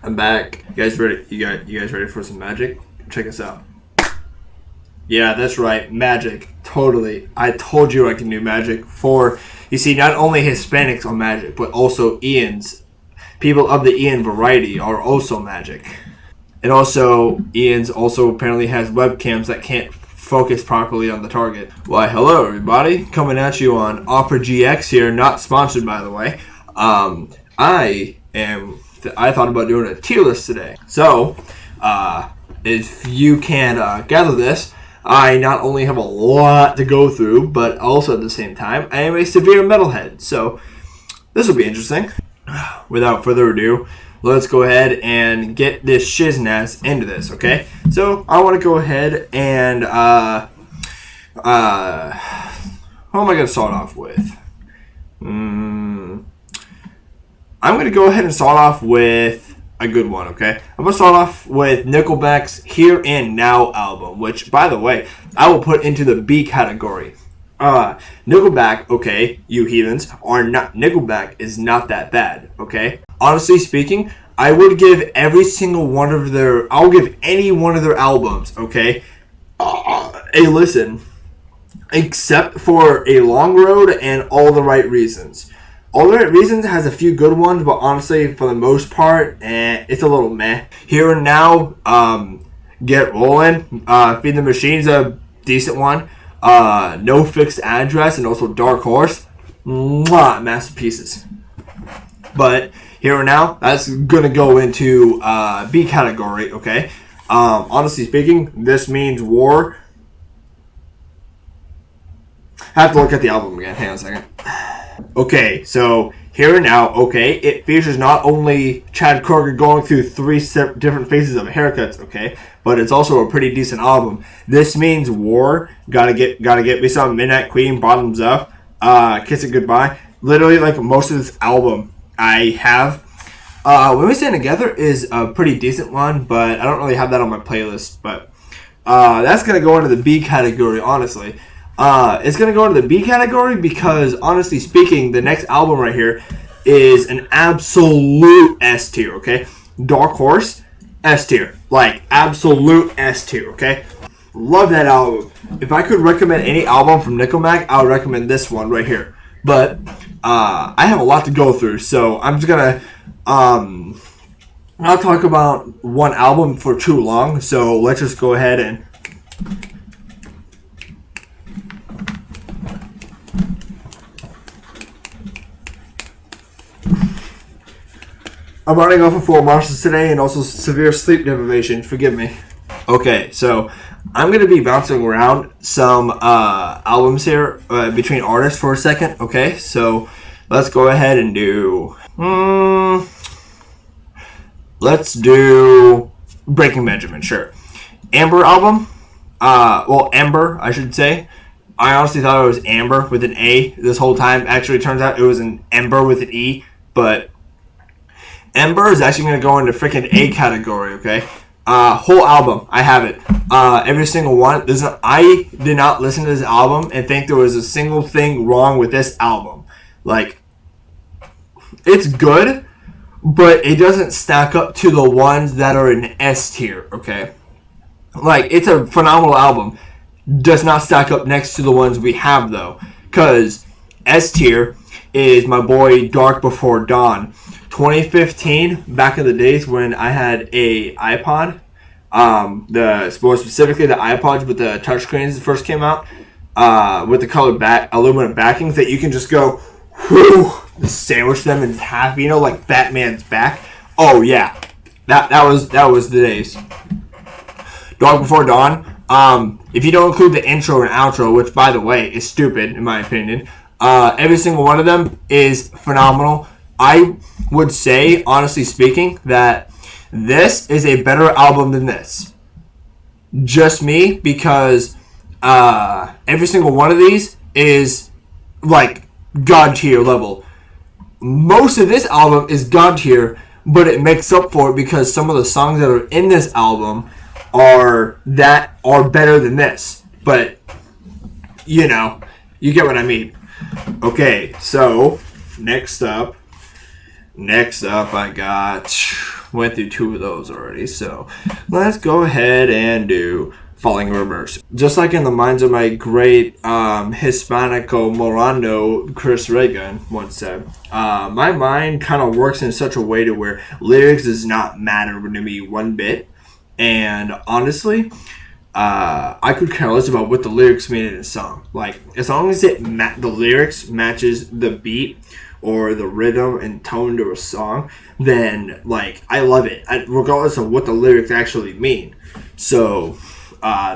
I'm back. You guys ready? You guys ready for some magic? Check us out. Yeah, that's right. Magic. Totally. I told you I can do magic for, you see, not only Hispanics are magic, but also Ians. People of the Ian variety are also magic. And also, Ian's also apparently has webcams that can't focus properly on the target. Why, hello everybody. Coming at you on Opera GX here, not sponsored by the way. I thought about doing a tier list today. So, if you can gather this, I not only have a lot to go through, but also at the same time, I am a severe metalhead. So, this will be interesting. Without further ado, let's go ahead and get this shiznaz into this, okay? So, I want to go ahead and, who am I going to start off with? I'm going to go ahead and start off with a good one, okay? I'm going to start off with Nickelback's Here and Now album, which, by the way, I will put into the B category. Nickelback, okay, you heathens, are not, Nickelback is not that bad, okay? Honestly speaking, I would give every single one of their, I'll give any one of their albums, okay, a listen, except for A Long Road and All the Right Reasons. All the Right Reasons has a few good ones, but honestly, for the most part, it's a little meh. Here and Now, Get Rollin', Feed the Machine's a decent one. No Fixed Address, and also Dark Horse. Mwah, masterpieces. But Here and Now, that's gonna go into B category, okay? Honestly speaking, This Means War. I have to look at the album again. Hang on a second. Okay, so Here and Now, okay, it features not only Chad Kroeger going through three different phases of haircuts, okay, but it's also a pretty decent album. This Means War, gotta get me some Midnight Queen, Bottoms Up, Kiss It Goodbye. Literally, like, most of this album I have. When We Stand Together is a pretty decent one, but I don't really have that on my playlist, but that's gonna go into the B category, honestly. It's going to go into the B category because, honestly speaking, the next album right here is an absolute S tier, okay? Dark Horse, S tier. Like, absolute S tier, okay? Love that album. If I could recommend any album from Nickelback, I would recommend this one right here. But, I have a lot to go through, so I'm just going to, not talk about one album for too long, so let's just go ahead and... I'm running off of 4 marshes today and also severe sleep deprivation. Forgive me. Okay, so I'm going to be bouncing around some albums here between artists for a second. Okay, so let's go ahead and do... let's do Breaking Benjamin, sure. Amber album. Ember, I should say. I honestly thought it was Amber with an A this whole time. Actually, it turns out it was an Ember with an E, but... Ember is actually going to go into freaking A category, okay? Whole album, I have it. Every single one. I did not listen to this album and think there was a single thing wrong with this album. Like, it's good, but it doesn't stack up to the ones that are in S tier, okay? Like, it's a phenomenal album. Does not stack up next to the ones we have, though. Because S tier is my boy Dark Before Dawn. 2015, back in the days when I had a iPod, more specifically the iPods with the touchscreens that first came out, with the colored aluminum backings that you can just go, whoo, sandwich them in half, you know, like Batman's back. Oh yeah, that was the days. Dark Before Dawn. If you don't include the intro and outro, which by the way is stupid in my opinion, every single one of them is phenomenal. I would say, honestly speaking, that this is a better album than this. Just me, because every single one of these is like God tier level. Most of this album is God tier, but it makes up for it because some of the songs that are in this album are better than this. But you know, you get what I mean. Okay, so next up. Next up, I got, went through 2 of those already, so let's go ahead and do Falling in Reverse. Just like in the minds of my great Hispanico Morando, Chris Reagan once said, my mind kind of works in such a way to where lyrics does not matter to me one bit. And honestly, I could care less about what the lyrics mean in a song. Like, as long as the lyrics matches the beat or the rhythm and tone to a song, then, like, I love it, regardless of what the lyrics actually mean. So,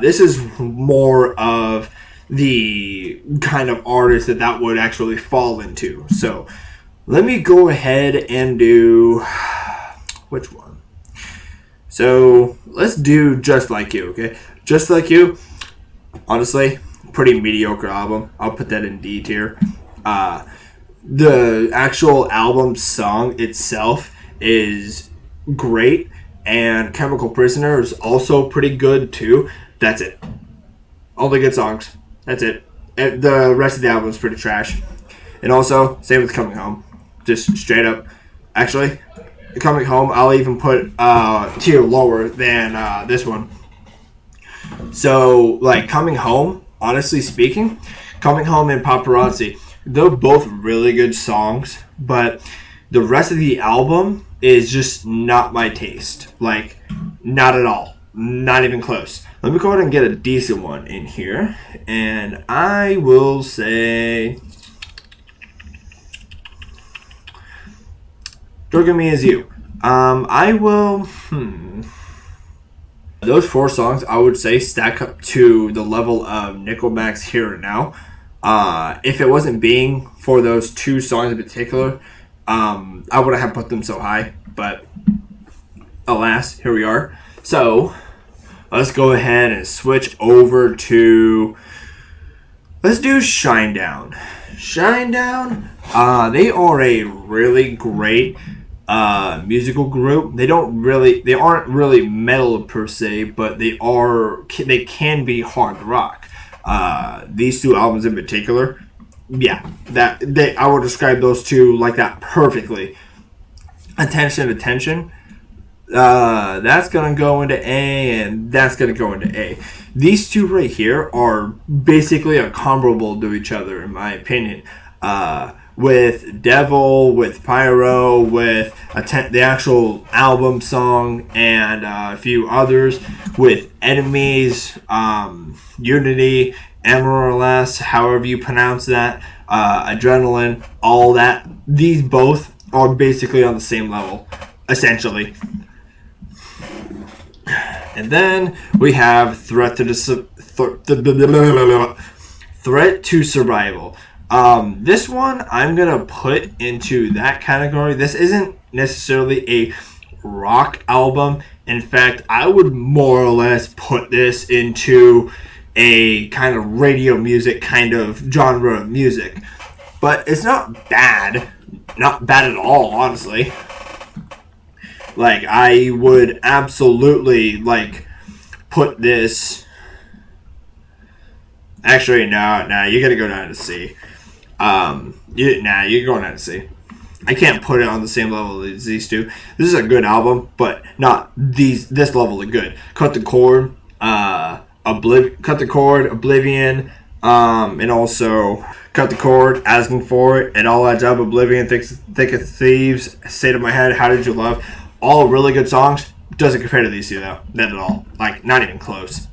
this is more of the kind of artist that would actually fall into. So, let me go ahead and do... which one? So, let's do Just Like You, okay? Just Like You, honestly, pretty mediocre album. I'll put that in D tier. The actual album song itself is great, and Chemical Prisoner is also pretty good too. That's it. All the good songs. That's it. And the rest of the album is pretty trash. And also, same with Coming Home. Just straight up. Actually, Coming Home, I'll even put tier lower than this one. So, like, Coming Home, honestly speaking, Coming Home and Paparazzi, they're both really good songs, but the rest of the album is just not my taste. Like, not at all. Not even close. Let me go ahead and get a decent one in here, and I will say... Drug Me As You. I will... Those 4 songs, I would say, stack up to the level of Nickelback's Here and Now. If it wasn't being for those 2 songs in particular, I wouldn't have put them so high. But, alas, here we are. So, let's go ahead and switch over to... Let's do Shinedown. Shinedown, they are a really great... musical group. They aren't really metal per se, but they can be hard rock. These 2 albums in particular, yeah, I would describe those 2 like that perfectly. Attention. That's gonna go into A, and that's gonna go into A. These 2 right here are basically comparable to each other, in my opinion. With Devil, with Pyro, with the actual album song, and a few others, with Enemies, Unity, MLS, however you pronounce that, Adrenaline, all that. These both are basically on the same level, essentially. And then we have Threat to Survival. This one I'm going to put into that category. This isn't necessarily a rock album. In fact, I would more or less put this into a kind of radio music kind of genre of music. But it's not bad. Not bad at all, honestly. Like, I would absolutely, like, put this... Actually, no, you gotta go down to C. You're going down to C. I can't put it on the same level as these 2. This is a good album, but not this level of good. Cut the Cord, Oblivion, and also Cut the Cord, Asking for It, and All Adds Up, Oblivion, Thick of Thieves, State of My Head, How Did You Love? All really good songs. Doesn't compare to these 2 though. Not at all. Like, not even close.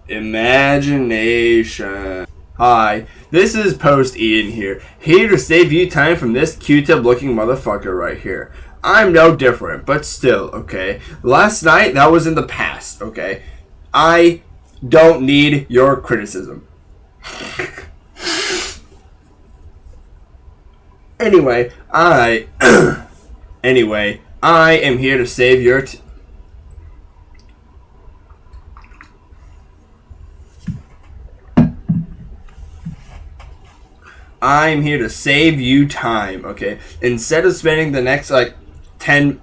Imagination. Hi, this is Post Ian here to save you time from this Q-tip looking motherfucker right here. I'm no different, but still, okay? Last night, that was in the past, okay? I don't need your criticism. Anyway, I am here to save your... I'm here to save you time, okay? Instead of spending the next, an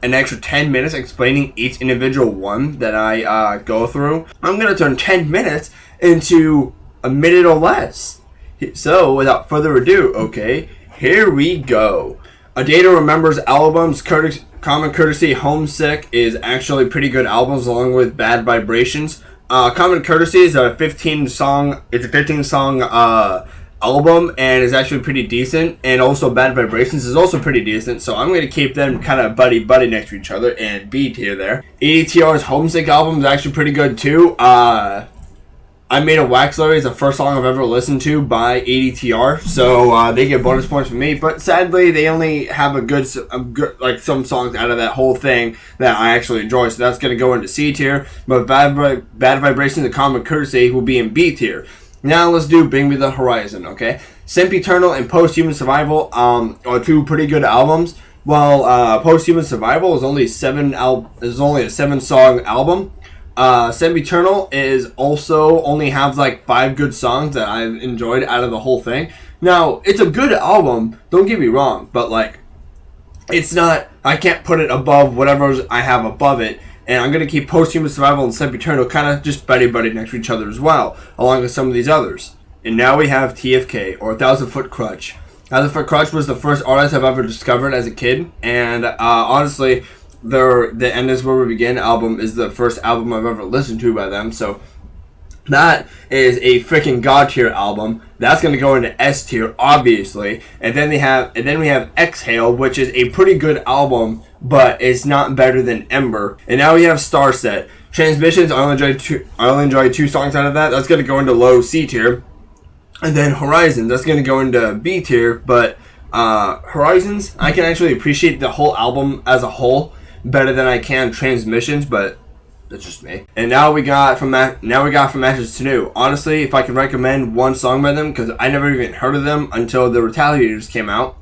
extra 10 minutes explaining each individual one that I go through, I'm going to turn 10 minutes into a minute or less. So, without further ado, okay, Here we go. A Day to Remember's albums, Common Courtesy, Homesick is actually pretty good albums, along with Bad Vibrations. Common Courtesy is a 15 song. It's a 15 song album, and is actually pretty decent. And also Bad Vibrations is also pretty decent. So I'm going to keep them kind of buddy next to each other and B tier there. ADTR's Homesick album is actually pretty good too. I Made a Wax Lorry is the first song I've ever listened to by ADTR, so they get bonus points from me. But sadly, they only have a good like some songs out of that whole thing that I actually enjoy. So that's going to go into C tier. But Bad Vibrations and Common Courtesy will be in B tier. Now let's do Bring Me the Horizon. Okay, Sempiternal and Post-Human Survival are two pretty good albums. While Post-Human Survival is only a 7-song album. Sempiternal is also only have like 5 good songs that I've enjoyed out of the whole thing. Now, it's a good album, don't get me wrong, but like, it's not, I can't put it above whatever I have above it, and I'm going to keep Post-Human Survival and Sempiternal kind of just buddy next to each other as well, along with some of these others. And now we have TFK, or 1,000 Foot Krutch. 1,000 Foot Krutch was the first artist I've ever discovered as a kid, and honestly, the End Is Where We Begin album is the first album I've ever listened to by them, so that is a freaking god tier album. That's gonna go into S tier, obviously. And then we have Exhale, which is a pretty good album, but it's not better than Ember. And now we have Starset. Transmissions, I only enjoy 2 songs out of that. That's gonna go into low C tier. And then Horizons, that's gonna go into B tier, but Horizons, I can actually appreciate the whole album as a whole better than I can Transmissions, but that's just me. And now we got from Ashes to New. Honestly, if I could recommend one song by them, because I never even heard of them until the Retaliators came out,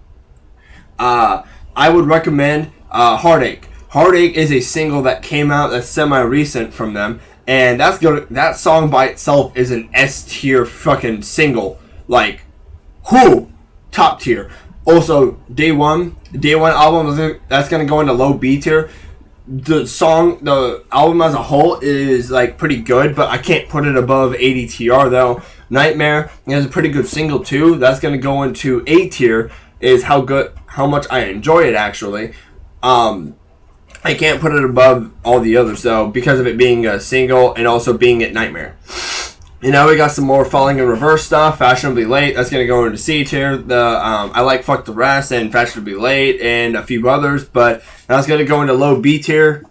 I would recommend Heartache. Heartache is a single that came out that's semi-recent from them, and that's good. That song by itself is an S tier fucking single. Like, whoo, top tier. Also, Day One album, that's going to go into low B tier. The album as a whole is like pretty good, but I can't put it above ADTR though. Nightmare has a pretty good single too. That's going to go into A tier, is how much I enjoy it actually. I can't put it above all the others though, because of it being a single and also being at Nightmare. And now we got some more Falling in Reverse stuff. Fashionably Late, that's going to go into C tier. I like Fuck the Rest and Fashionably Late and a few others, but that's going to go into low B tier.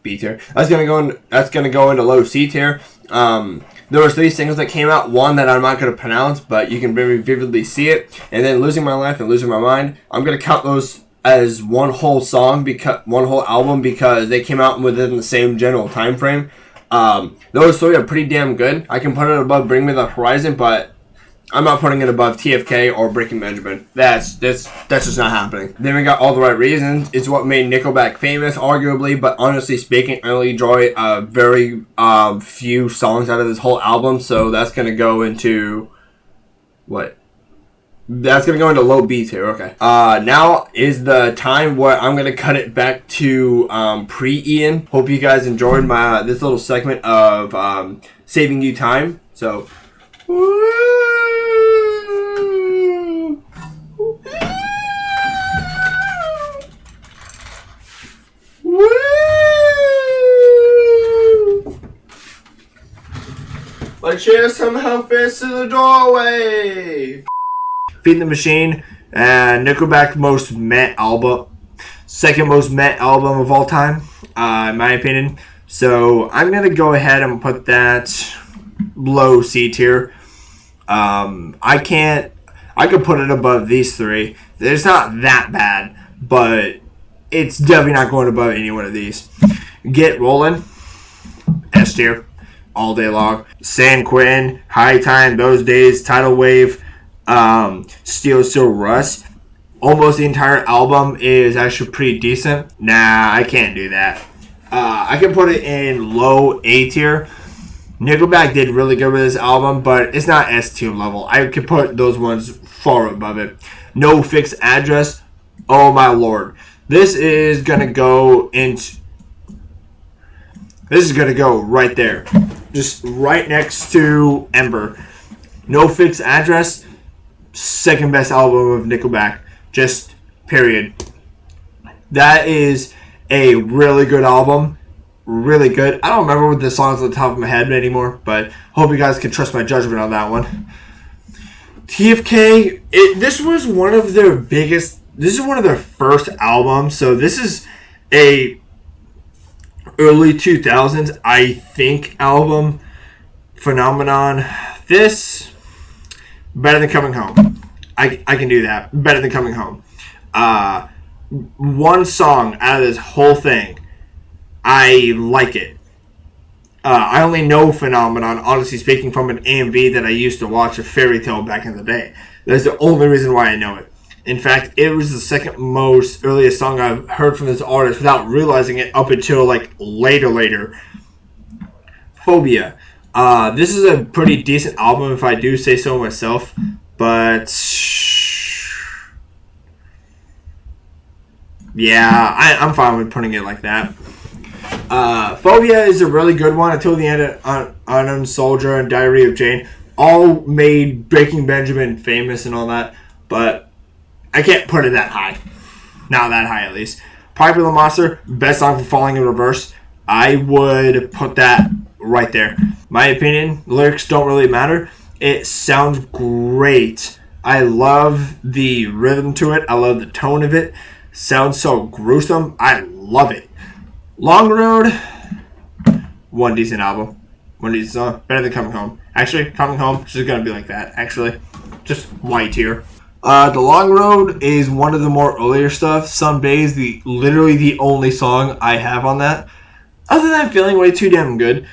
That's going to go into low C tier. There was 3 singles that came out. One that I'm not going to pronounce, but you can very vividly see it. And then Losing My Life and Losing My Mind. I'm going to count those as one whole album, because they came out within the same general time frame. Those 3 are pretty damn good. I can put it above Bring Me the Horizon, but I'm not putting it above TFK or Breaking Benjamin. That's just not happening. Then we got All the Right Reasons. It's what made Nickelback famous, arguably, but honestly speaking, I only enjoy very few songs out of this whole album, so that's gonna go into what? That's going to go into low B tier. Okay. Now is the time where I'm going to cut it back to pre-Ian. Hope you guys enjoyed this little segment of saving you time. So, woo! Woo! My chair somehow fits to the doorway. Feed the Machine, Nickelback's most met album, second most met album of all time, in my opinion. So I'm gonna go ahead and put that low C tier. I could put it above these 3. It's not that bad, but it's definitely not going above any one of these. Get Rollin', S tier, all day long. San Quentin, High Time, Those Days, Tidal Wave. Steel Rust. Almost the entire album is actually pretty decent. Nah, I can't do that. I can put it in low A tier. Nickelback did really good with this album, but it's not S tier level. I could put those ones far above it. No Fixed Address. Oh my lord. This is gonna go right there. Just right next to Ember. No Fixed Address. second best album of Nickelback. Just period. That is a really good album. Really good. I don't remember what the songs on the top of my head anymore, but hope you guys can trust my judgment on that one. TFK, this was one of their biggest. This is one of their first albums, so this is a early 2000s, I think, album phenomenon. This better than Coming Home. I can do that. Better than Coming Home. One song out of this whole thing, I like it. I only know Phenomenon, honestly speaking, from an AMV that I used to watch, a Fairy Tale back in the day. That's the only reason why I know it. In fact, it was the second most earliest song I've heard from this artist without realizing it up until like later. Phobia. This is a pretty decent album if I do say so myself, but yeah, I'm fine with putting it like that. Phobia is a really good one. Until the End, Unknown Soldier, and Diary of Jane all made Breaking Benjamin famous and all that, but I can't put it that high. Not that high, at least. Popular Monster, best song for Falling in Reverse. I would put that right there. My opinion, lyrics don't really matter. It sounds great. I love the rhythm to it. I love the tone of it. Sounds so gruesome. I love it. Long Road, one decent album. One decent song. Better than Coming Home. Actually, Coming Home is just going to be like that. Actually, just white here. The Long Road is one of the more earlier stuff. Some Days, literally the only song I have on that. Other than Feeling Way Too Damn Good.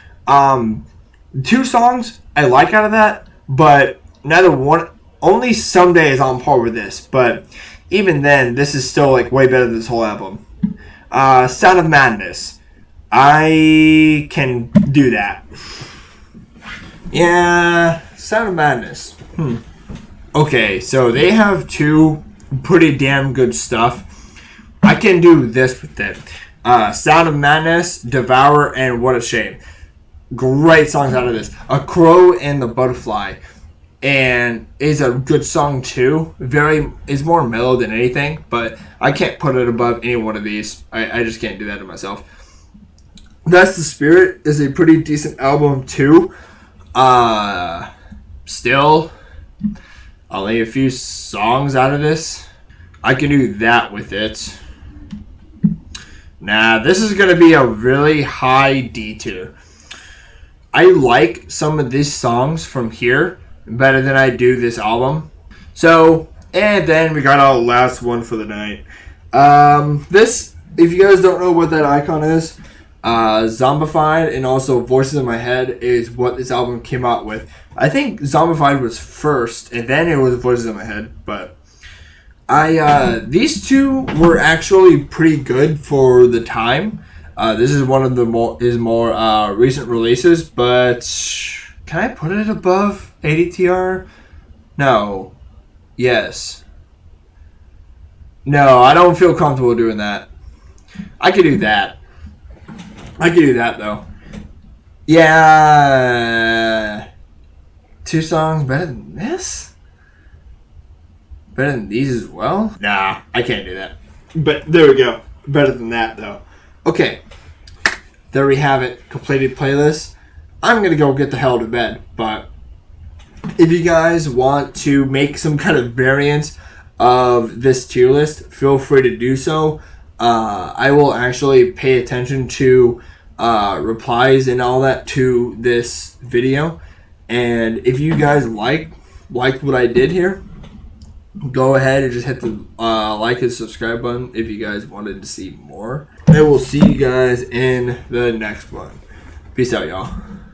Two songs I like out of that, but neither one. Only Someday is on par with this, but even then, this is still like way better than this whole album. Sound of Madness. I can do that. Yeah, Sound of Madness. Okay, so they have two pretty damn good stuff. I can do this with it. Sound of Madness, Devour, and What a Shame. Great songs out of this. A Crow and the Butterfly. And is a good song too. Is more mellow than anything, but I can't put it above any one of these. I just can't do that to myself. That's the Spirit is a pretty decent album too. Still, I'll lay a few songs out of this. I can do that with it. Nah, this is gonna be a really high D tier. I like some of these songs from here better than I do this album. So, and then we got our last one for the night. This, if you guys don't know what that icon is, Zombified and also Voices in My Head is what this album came out with. I think Zombified was first, and then it was Voices in My Head, but these two were actually pretty good for the time. This is one of the more recent releases, but can I put it above ADTR? No. Yes. No, I don't feel comfortable doing that. I could do that. I could do that, though. Yeah. Two songs better than this? Better than these as well? Nah, I can't do that. But there we go. Better than that, though. Okay. There we have it. Completed playlist. I'm going to go get the hell to bed, but if you guys want to make some kind of variant of this tier list, feel free to do so. I will actually pay attention to replies and all that to this video. And if you guys liked what I did here, go ahead and just hit the like and subscribe button if you guys wanted to see more. And we'll see you guys in the next one. Peace out, y'all.